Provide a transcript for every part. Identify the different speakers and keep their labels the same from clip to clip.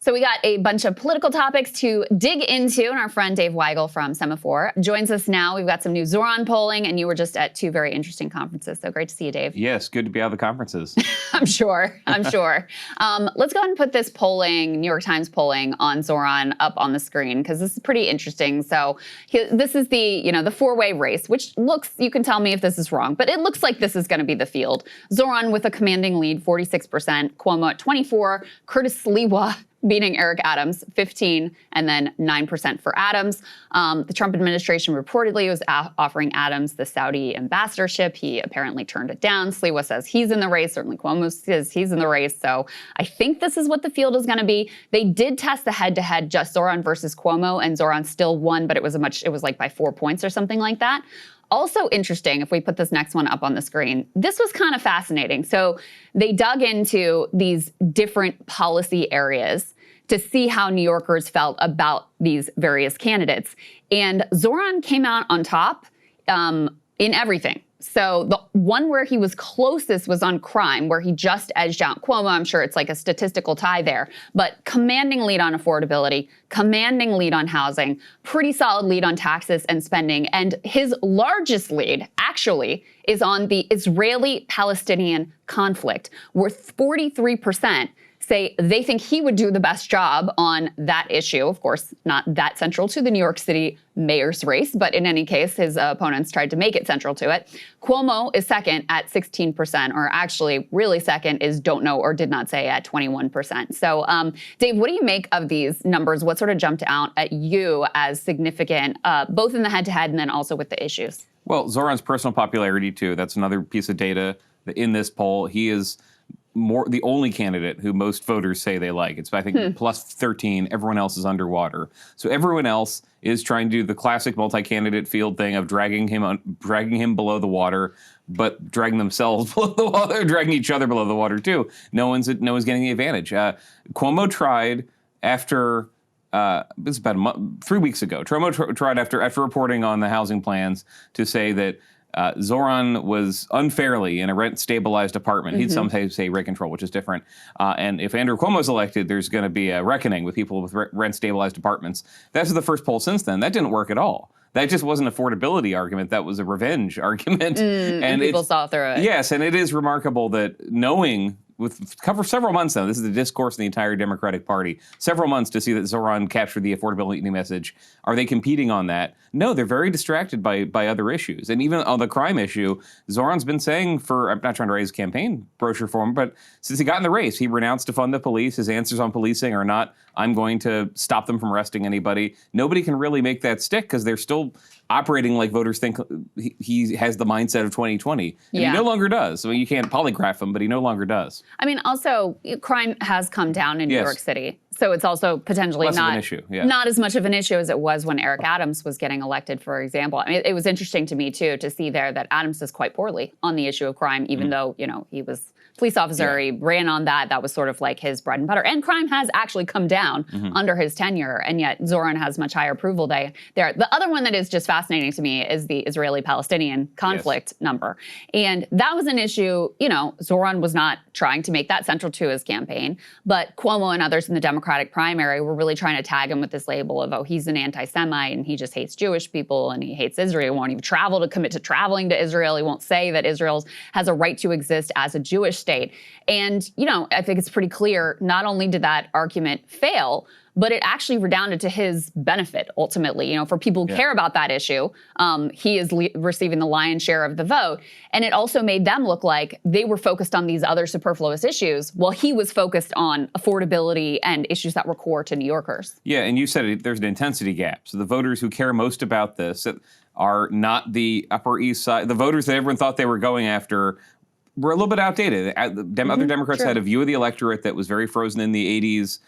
Speaker 1: So we got a bunch of political topics to dig into, and our friend Dave Weigel from Semaphore joins us now. We've got some new Zoron polling, and you were just at two very interesting conferences, so great to see you, Dave.
Speaker 2: Yes, good to be out of the conferences.
Speaker 1: I'm sure. Let's go ahead and put this polling, New York Times polling on Zoron up on the screen, because this is pretty interesting. So this is the four-way race, which looks, you can tell me if this is wrong, but it looks like this is going to be the field. Zoron with a commanding lead, 46%, Cuomo at 24%, Curtis Sliwa beating Eric Adams, 15%, and then 9% for Adams. The Trump administration reportedly was offering Adams the Saudi ambassadorship. He apparently turned it down. Sliwa says he's in the race. Certainly Cuomo says he's in the race. So I think this is what the field is going to be. They did test the head-to-head, just Zoron versus Cuomo, and Zoron still won, but it was like by 4 points or something like that. Also interesting, if we put this next one up on the screen, this was kind of fascinating. So they dug into these different policy areas to see how New Yorkers felt about these various candidates. And Zoron came out on top in everything. So the one where he was closest was on crime, where he just edged out Cuomo. I'm sure it's like a statistical tie there, but commanding lead on affordability, commanding lead on housing, pretty solid lead on taxes and spending. And his largest lead actually is on the Israeli-Palestinian conflict, where 43% say they think he would do the best job on that issue. Of course, not that central to the New York City mayor's race, but in any case, his opponents tried to make it central to it. Cuomo is second at 16%, or actually really second is don't know or did not say at 21%. So Dave, what do you make of these numbers? What sort of jumped out at you as significant, both in the head-to-head and then also with the issues?
Speaker 2: Well, Zoran's personal popularity too, that's another piece of data in this poll. He is the only candidate who most voters say they like. It's, I think, plus 13. Everyone else is underwater. So everyone else is trying to do the classic multi-candidate field thing of dragging him below the water, but dragging themselves below the water, dragging each other below the water too. No one's getting the advantage. Cuomo tried after. This is about 3 weeks ago. Cuomo tried after reporting on the housing plans to say that Zoran was unfairly in a rent-stabilized apartment. He'd some say rent control, which is different. And if Andrew Cuomo's elected, there's going to be a reckoning with people with rent-stabilized apartments. That's the first poll since then. That didn't work at all. That just wasn't an affordability argument. That was a revenge argument.
Speaker 1: And people saw through it.
Speaker 2: Yes, and it is remarkable that knowing, cover several months now, this is the discourse in the entire Democratic Party, several months to see that Zoran captured the affordability message. Are they competing on that? No, they're very distracted by other issues. And even on the crime issue, Zoran's been saying I'm not trying to raise a campaign brochure for him, but since he got in the race, he renounced to fund the police. His answers on policing are not, I'm going to stop them from arresting anybody. Nobody can really make that stick because they're still operating like voters think he has the mindset of 2020. And he no longer does. So you can't polygraph him, but he no longer does.
Speaker 1: I mean, also, crime has come down in New York City. So it's also potentially not as much of an issue as it was when Eric Adams was getting elected, for example. I mean, it was interesting to me, too, to see there that Adams does quite poorly on the issue of crime, even though, he was police officer. He ran on that. That was sort of like his bread and butter. And crime has actually come down under his tenure, and yet Zoran has much higher approval there. The other one that is just fascinating to me is the Israeli-Palestinian conflict number. And that was an issue, Zoran was not trying to make that central to his campaign, but Cuomo and others in the Democratic primary were really trying to tag him with this label of, he's an anti-Semite and he just hates Jewish people and he hates Israel. He won't even commit to traveling to Israel. He won't say that Israel has a right to exist as a Jewish state. And, I think it's pretty clear, not only did that argument fail, but it actually redounded to his benefit, ultimately. For people who care about that issue, he is receiving the lion's share of the vote. And it also made them look like they were focused on these other superfluous issues, while he was focused on affordability and issues that were core to New Yorkers.
Speaker 2: Yeah, and you said there's an intensity gap. So the voters who care most about this are not the Upper East Side. The voters that everyone thought they were going after were a little bit outdated. Other Democrats had a view of the electorate that was very frozen in the 80s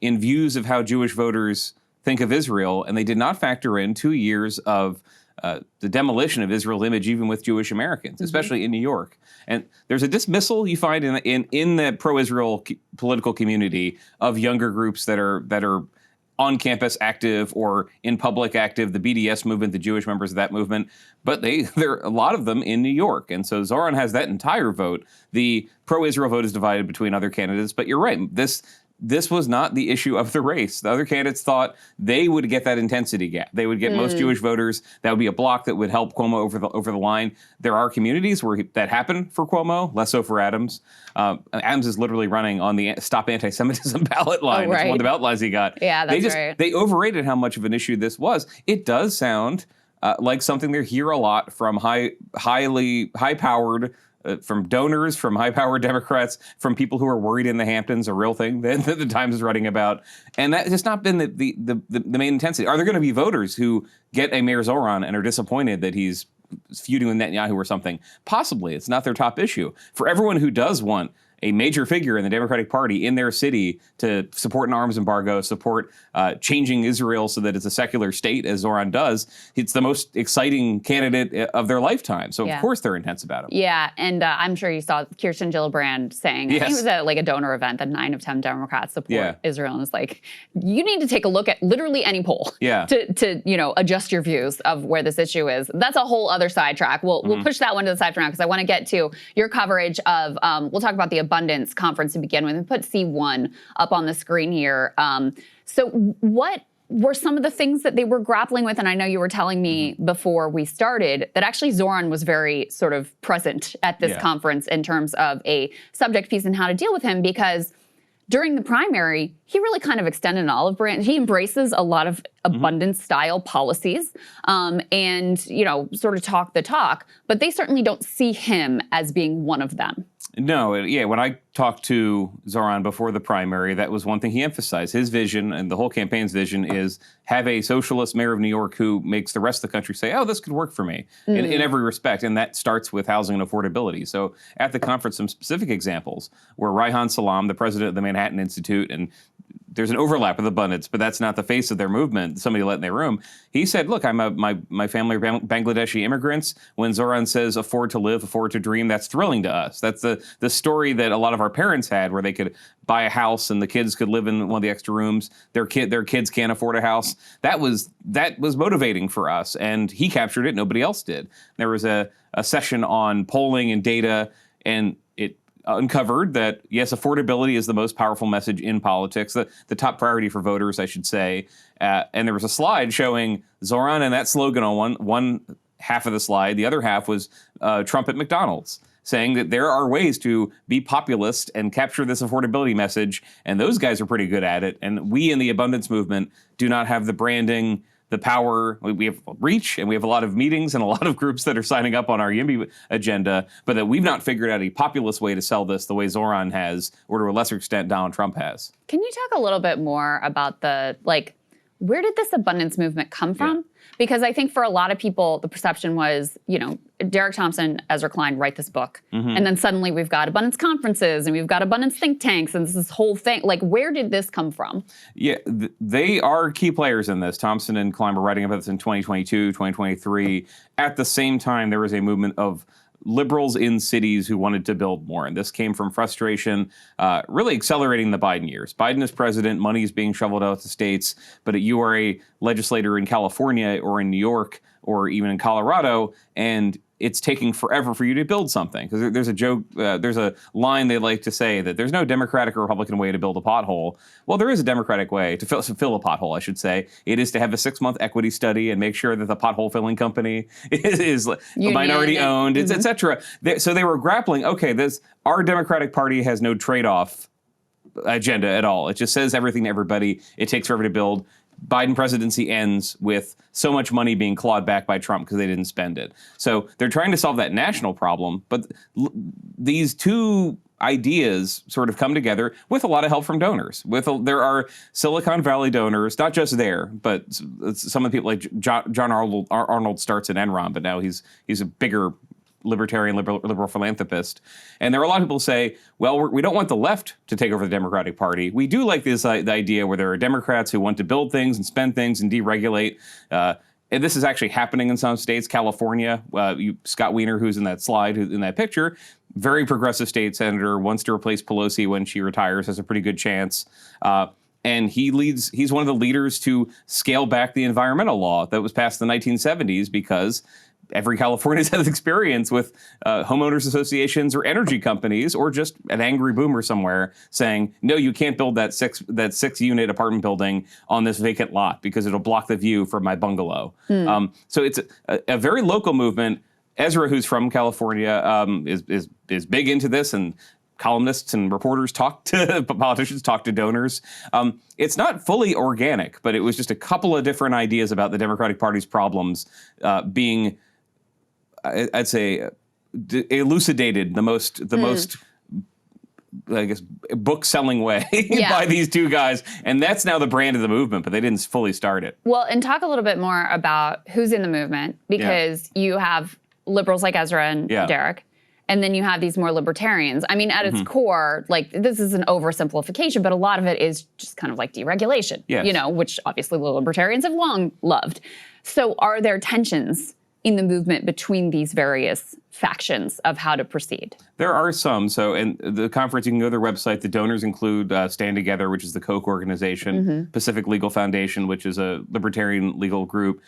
Speaker 2: in views of how Jewish voters think of Israel, and they did not factor in 2 years of the demolition of Israel's image, even with Jewish Americans, especially in New York. And there's a dismissal you find in the pro-Israel political community of younger groups that are on-campus active or in public active, the BDS movement, the Jewish members of that movement, but there are a lot of them in New York. And so Zoran has that entire vote. The pro-Israel vote is divided between other candidates, but you're right. This this was not the issue of the race. The other candidates thought they would get that intensity gap. They would get most Jewish voters. That would be a block that would help Cuomo over the line. There are communities where that happened for Cuomo, less so for Adams. Adams is literally running on the Stop Anti-Semitism ballot line. It's one of the ballot lines he got.
Speaker 1: Yeah, that's right.
Speaker 2: They overrated how much of an issue this was. It does sound like something they hear a lot from high-powered from donors, from high-powered Democrats, from people who are worried in the Hamptons, a real thing that the Times is writing about. And that has not been the main intensity. Are there going to be voters who get a Mayor Zohran and are disappointed that he's feuding with Netanyahu or something? Possibly. It's not their top issue. For everyone who does want a major figure in the Democratic Party in their city to support an arms embargo, support changing Israel so that it's a secular state, as Zoran does, it's the most exciting candidate of their lifetime. So, of course, they're intense about him.
Speaker 1: Yeah, and I'm sure you saw Kirsten Gillibrand saying, I think it was at like a donor event, that 9 of 10 Democrats support Israel. And it's like, you need to take a look at literally any poll to adjust your views of where this issue is. That's a whole other sidetrack. We'll push that one to the side for now because I want to get to your coverage of, we'll talk about the Abundance Conference to begin with, and put C1 up on the screen here. So what were some of the things that they were grappling with? And I know you were telling me before we started that actually Zoran was very sort of present at this conference in terms of a subject piece and how to deal with him, because during the primary, he really kind of extended an olive branch. He embraces a lot of abundance-style policies and, sort of talk the talk, but they certainly don't see him as being one of them.
Speaker 2: No, when I talked to Zoran before the primary, that was one thing he emphasized. His vision and the whole campaign's vision is have a socialist mayor of New York who makes the rest of the country say, oh, this could work for me in every respect. And that starts with housing and affordability. So at the conference, some specific examples were Reihan Salam, the president of the Manhattan Institute, and there's an overlap with abundance, but that's not the face of their movement. Somebody let in their room. He said, look, my family are Bangladeshi immigrants. When Zoran says afford to live, afford to dream, that's thrilling to us. That's the story that a lot of our parents had, where they could buy a house and the kids could live in one of the extra rooms. Their kids can't afford a house. That was motivating for us. And he captured it. Nobody else did. There was a session on polling and data, and it uncovered that, yes, affordability is the most powerful message in politics, the top priority for voters, I should say. And there was a slide showing Zoran and that slogan on one half of the slide. The other half was Trump at McDonald's, saying that there are ways to be populist and capture this affordability message. And those guys are pretty good at it. And we in the abundance movement do not have the branding, the power. We have reach, and we have a lot of meetings and a lot of groups that are signing up on our YIMBY agenda, but that we've not figured out a populist way to sell this the way Zoran has, or to a lesser extent Donald Trump has.
Speaker 1: Can you talk a little bit more about where did this abundance movement come from? Yeah. Because I think for a lot of people, the perception was, Derek Thompson, Ezra Klein write this book. And then suddenly we've got abundance conferences and we've got abundance think tanks and this whole thing. Like, where did this come from? Yeah,
Speaker 2: they are key players in this. Thompson and Klein were writing about this in 2022, 2023. At the same time, there was a movement of liberals in cities who wanted to build more. And this came from frustration, really accelerating the Biden years. Biden is president, money is being shoveled out to states, but you are a legislator in California or in New York or even in Colorado, and it's taking forever for you to build something. Because there's a joke, there's a line they like to say that there's no Democratic or Republican way to build a pothole. Well, there is a Democratic way to fill a pothole, I should say. It is to have a 6-month equity study and make sure that the pothole filling company is minority owned, et cetera. So they were grappling, our Democratic Party has no trade-off agenda at all. It just says everything to everybody. It takes forever to build. Biden presidency ends with so much money being clawed back by Trump because they didn't spend it. So they're trying to solve that national problem, but these two ideas sort of come together with a lot of help from donors. There are Silicon Valley donors, not just there, but some of the people like John Arnold starts at Enron, but now he's a bigger libertarian, liberal philanthropist. And there are a lot of people who say, well, we don't want the left to take over the Democratic Party. We do like this the idea where there are Democrats who want to build things and spend things and deregulate. And this is actually happening in some states. California, Scott Wiener, who's in that slide, who's in that picture, very progressive state senator, wants to replace Pelosi when she retires, has a pretty good chance. And he's one of the leaders to scale back the environmental law that was passed in the 1970s because every Californian has experience with homeowners associations or energy companies or just an angry boomer somewhere saying, no, you can't build that six unit apartment building on this vacant lot because it'll block the view from my bungalow. So it's a very local movement. Ezra, who's from California, is big into this, and columnists and reporters politicians talk to donors. It's not fully organic, but it was just a couple of different ideas about the Democratic Party's problems being, I'd say, elucidated the most, I guess, book-selling way by these two guys. And that's now the brand of the movement, but they didn't fully start it.
Speaker 1: Well, and talk a little bit more about who's in the movement, because you have liberals like Ezra and Derek, and then you have these more libertarians. I mean, at its core, like, this is an oversimplification, but a lot of it is just kind of like deregulation, which obviously the libertarians have long loved. So are there tensions in the movement between these various factions of how to proceed?
Speaker 2: There are some. So in the conference, you can go to their website. The donors include Stand Together, which is the Koch organization, Pacific Legal Foundation, which is a libertarian legal group.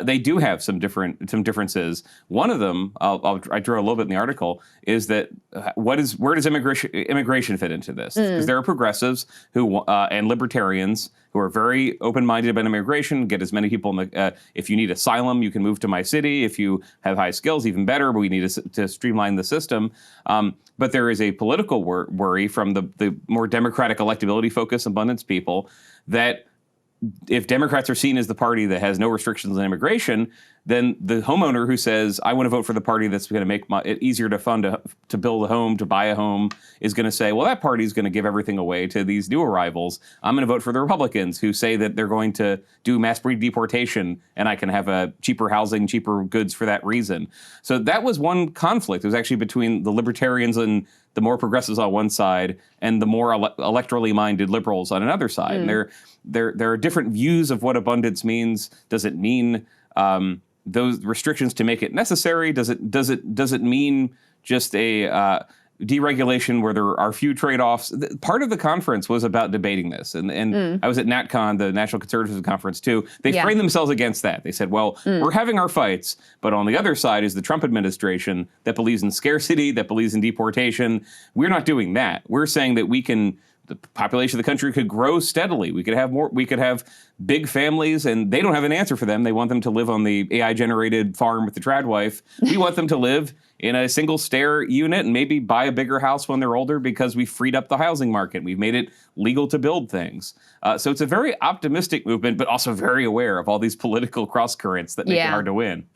Speaker 2: They do have some differences. One of them, I drew a little bit in the article, is that where does immigration fit into this? Because there are progressives who and libertarians who are very open-minded about immigration, get as many people in the, if you need asylum, you can move to my city. If you have high skills, even better, but we need to streamline the system. But there is a political worry from the more democratic electability focused abundance people that if Democrats are seen as the party that has no restrictions on immigration, then the homeowner who says, I want to vote for the party that's going to make it easier to fund to build a home, to buy a home, is going to say, well, that party is going to give everything away to these new arrivals. I'm going to vote for the Republicans who say that they're going to do mass deportation and I can have a cheaper housing, cheaper goods for that reason. So that was one conflict. It was actually between the libertarians and the more progressives on one side and the more electorally minded liberals on another side. And there are different views of what abundance means. Does it mean those restrictions to make it necessary? Does it mean just a deregulation where there are few trade-offs? Part of the conference was about debating this, and I was at NatCon, the National Conservatism Conference too. They framed themselves against that. They said, well, we're having our fights, but on the other side is the Trump administration that believes in scarcity, that believes in deportation. We're not doing that. We're saying that the population of the country could grow steadily. We could have more. We could have big families, and they don't have an answer for them. They want them to live on the AI-generated farm with the trad wife. We want them to live in a single-stair unit and maybe buy a bigger house when they're older because we freed up the housing market. We've made it legal to build things. So it's a very optimistic movement, but also very aware of all these political cross-currents that make it hard to win.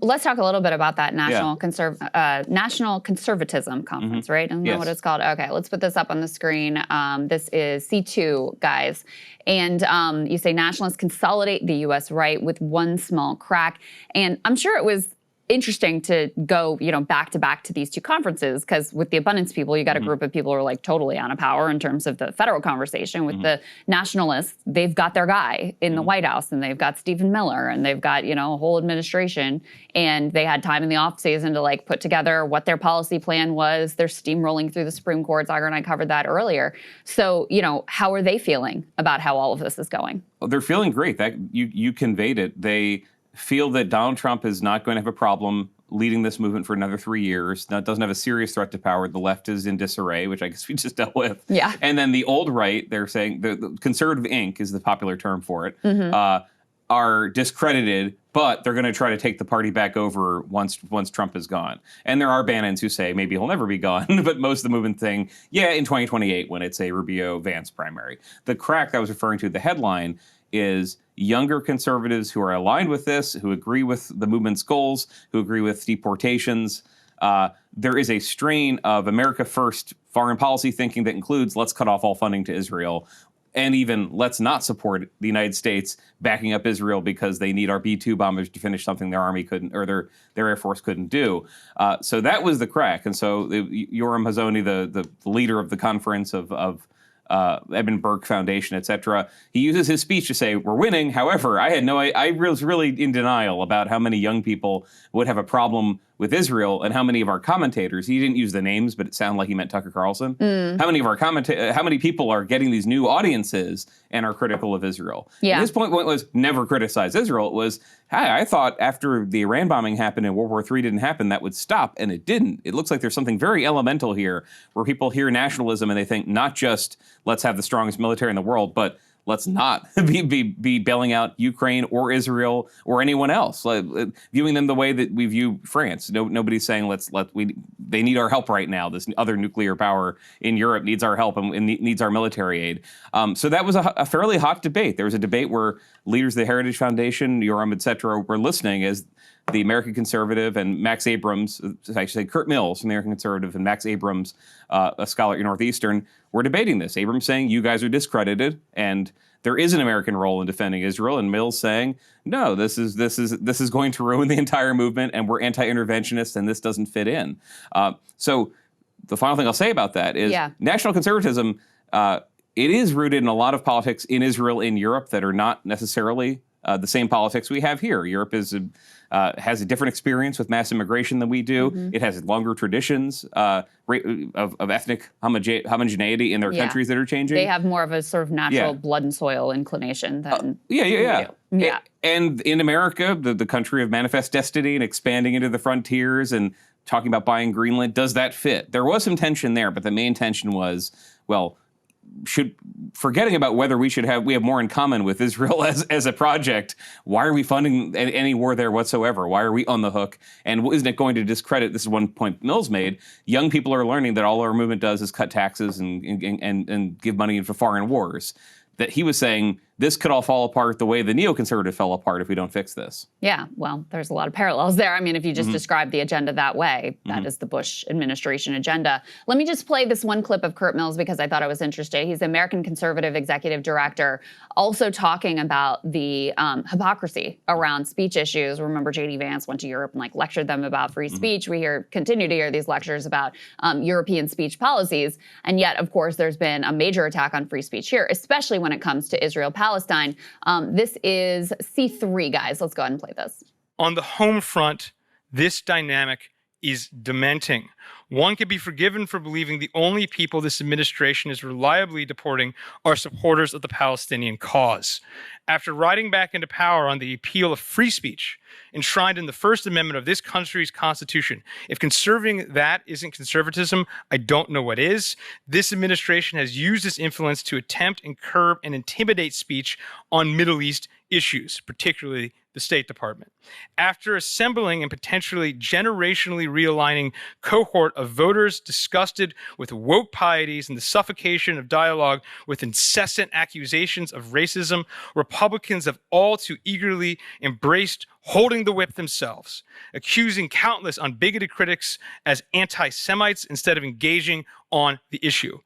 Speaker 1: Let's talk a little bit about that National Conservatism Conference, right? I don't know what it's called. Okay, let's put this up on the screen. This is C2, guys. And you say nationalists consolidate the U.S. right with one small crack. And I'm sure it was interesting to go, back to back to these two conferences, because with the abundance people, you got a group of people who are like totally out of power in terms of the federal conversation. With the nationalists, they've got their guy in the White House, and they've got Stephen Miller, and they've got, a whole administration, and they had time in the off season to like put together what their policy plan was. They're steamrolling through the Supreme Court. Saagar and I covered that earlier. So, how are they feeling about how all of this is going?
Speaker 2: Well, they're feeling great. That you conveyed it. They feel that Donald Trump is not going to have a problem leading this movement for another 3 years. Now, it doesn't have a serious threat to power. The left is in disarray, which I guess we just dealt with.
Speaker 1: Yeah.
Speaker 2: And then the old right, they're saying, the conservative Inc. is the popular term for it, are discredited, but they're going to try to take the party back over once Trump is gone. And there are Bannons who say maybe he'll never be gone, but most of the movement thing, in 2028 when it's a Rubio-Vance primary. The crack I was referring to, the headline, is younger conservatives who are aligned with this, who agree with the movement's goals, who agree with deportations. There is a strain of America First foreign policy thinking that includes let's cut off all funding to Israel, and even let's not support the United States backing up Israel because they need our B-2 bombers to finish something their army couldn't, or their Air Force couldn't do. So that was the crack. And so Yoram Hazony, the leader of the conference of Edmund Burke Foundation, et cetera, he uses his speech to say, we're winning. However, I was really in denial about how many young people would have a problem with Israel, and how many of our commentators, he didn't use the names, but it sounded like he meant Tucker Carlson. How many people are getting these new audiences and are critical of Israel?
Speaker 1: Yeah.
Speaker 2: And his point was never criticize Israel. It was, hey, I thought after the Iran bombing happened and World War III didn't happen, that would stop, and it didn't. It looks like there's something very elemental here where people hear nationalism and they think not just let's have the strongest military in the world, but let's not be bailing out Ukraine or Israel or anyone else, viewing them the way that we view France. Nobody's saying they need our help right now. This other nuclear power in Europe needs our help and needs our military aid. So that was a fairly hot debate. There was a debate where leaders of the Heritage Foundation, Yoram, et cetera, were listening as the American Conservative and Max Abrams, I should say Kurt Mills, American Conservative, and Max Abrams, a scholar at Northeastern, were debating this. Abrams saying, you guys are discredited, and there is an American role in defending Israel, and Mills saying, no, this is going to ruin the entire movement, and we're anti-interventionists, and this doesn't fit in. So the final thing I'll say about that is national conservatism, it is rooted in a lot of politics in Israel, in Europe, that are not necessarily the same politics we have here. Europe has a different experience with mass immigration than we do. It has longer traditions of ethnic homogeneity in their countries that are changing.
Speaker 1: They have more of a sort of natural blood and soil inclination than we do. Yeah.
Speaker 2: And in America, the country of manifest destiny and expanding into the frontiers and talking about buying Greenland, does that fit? There was some tension there, but the main tension was, well, forgetting about whether we have more in common with Israel as a project, why are we funding any war there whatsoever? Why are we on the hook? And isn't it going to discredit, this is one point Mills made, young people are learning that all our movement does is cut taxes and give money into foreign wars. That he was saying this could all fall apart the way the neoconservative fell apart if we don't fix this.
Speaker 1: Yeah, well, there's a lot of parallels there. I mean, if you just describe the agenda that way, that is the Bush administration agenda. Let me just play this one clip of Kurt Mills because I thought it was interesting. He's the American Conservative Executive Director, also talking about the hypocrisy around speech issues. Remember, J.D. Vance went to Europe and lectured them about free speech. We continue to hear these lectures about European speech policies. And yet, of course, there's been a major attack on free speech here, especially when it comes to Israel-Palestine. This is C3, guys. Let's go ahead and play this.
Speaker 3: On the home front, this dynamic is dementing. One could be forgiven for believing the only people this administration is reliably deporting are supporters of the Palestinian cause. After riding back into power on the appeal of free speech, enshrined in the First Amendment of this country's Constitution, if conserving that isn't conservatism, I don't know what is. This administration has used its influence to attempt and curb and intimidate speech on Middle East issues, particularly the State Department. After assembling and potentially generationally realigning cohort of voters disgusted with woke pieties and the suffocation of dialogue with incessant accusations of racism, Republicans have all too eagerly embraced holding the whip themselves, accusing countless unbigoted critics as anti-Semites instead of engaging on the issue.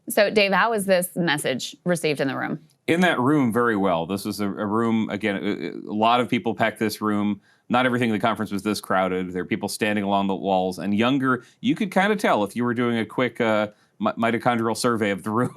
Speaker 1: So, Dave, how was this message received in the room?
Speaker 2: In that room, very well. This was a room, again, a lot of people packed this room. Not everything in the conference was this crowded. There were people standing along the walls. And younger, you could kind of tell if you were doing a quick mitochondrial survey of the room.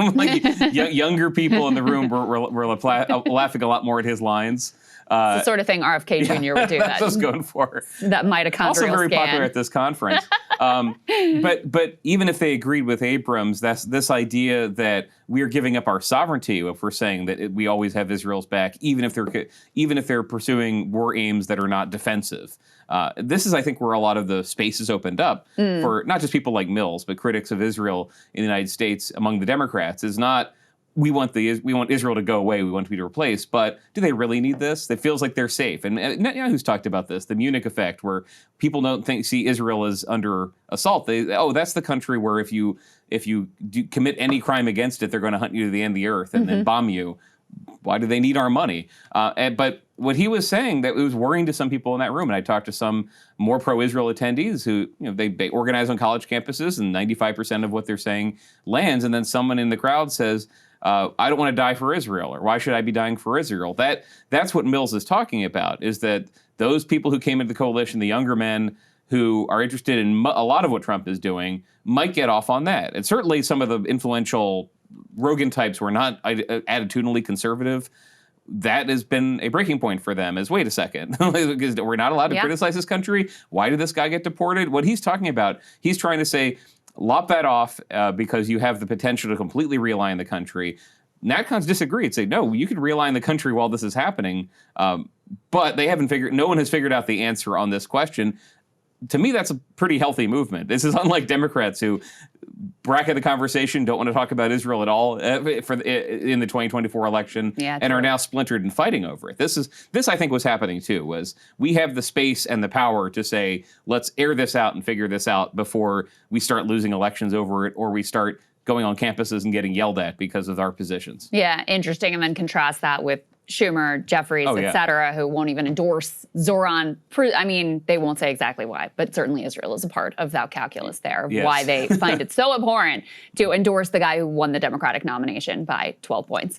Speaker 2: Younger people in the room were laughing a lot more at his lines.
Speaker 1: It's the sort of thing RFK Jr. would do.
Speaker 2: That's what I was going for.
Speaker 1: That mitochondrial
Speaker 2: also very
Speaker 1: scan.
Speaker 2: popular at this conference. But even if they agreed with Abrams, that's this idea that we are giving up our sovereignty if we're saying that we always have Israel's back, even if they're pursuing war aims that are not defensive. This is, I think, where a lot of the space is opened up for not just people like Mills, but critics of Israel in the United States among the Democrats. Is not we want Israel to go away, we want to be replaced, but do they really need this? It feels like they're safe. And Netanyahu's talked about this, the Munich effect, where people don't see Israel as under assault. That's the country where if you commit any crime against it, they're going to hunt you to the end of the earth and then bomb you. Why do they need our money? But what he was saying, that it was worrying to some people in that room, and I talked to some more pro-Israel attendees who, they organize on college campuses, and 95% of what they're saying lands, and then someone in the crowd says, I don't want to die for Israel, or why should I be dying for Israel? That's what Mills is talking about, is that those people who came into the coalition, the younger men who are interested in a lot of what Trump is doing, might get off on that. And certainly some of the influential Rogan types who are not attitudinally conservative that has been a breaking point for them is, wait a second, because we're not allowed to criticize this country. Why did this guy get deported? What he's talking about, he's trying to say, lop that off because you have the potential to completely realign the country. NatCons disagree and say, no, you can realign the country while this is happening. But no one has figured out the answer on this question. To me, that's a pretty healthy movement. This is unlike Democrats who bracket the conversation, don't want to talk about Israel at all in the 2024 election, and are now splintered and fighting over it. This, I think, was happening too, was we have the space and the power to say, let's air this out and figure this out before we start losing elections over it, or we start going on campuses and getting yelled at because of our positions.
Speaker 1: Yeah, interesting. And then contrast that with Schumer, Jeffries, et cetera, who won't even endorse Zoran. I mean, they won't say exactly why, but certainly Israel is a part of that calculus there, why they find it so abhorrent to endorse the guy who won the Democratic nomination by 12 points.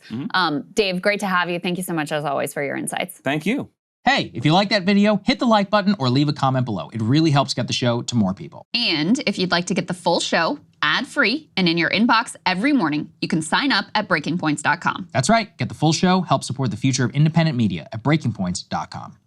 Speaker 1: Dave, great to have you. Thank you so much, as always, for your insights.
Speaker 2: Thank you.
Speaker 4: Hey, if you like that video, hit the like button or leave a comment below. It really helps get the show to more people.
Speaker 1: And if you'd like to get the full show ad-free and in your inbox every morning, you can sign up at breakingpoints.com.
Speaker 4: That's right. Get the full show, help support the future of independent media at breakingpoints.com.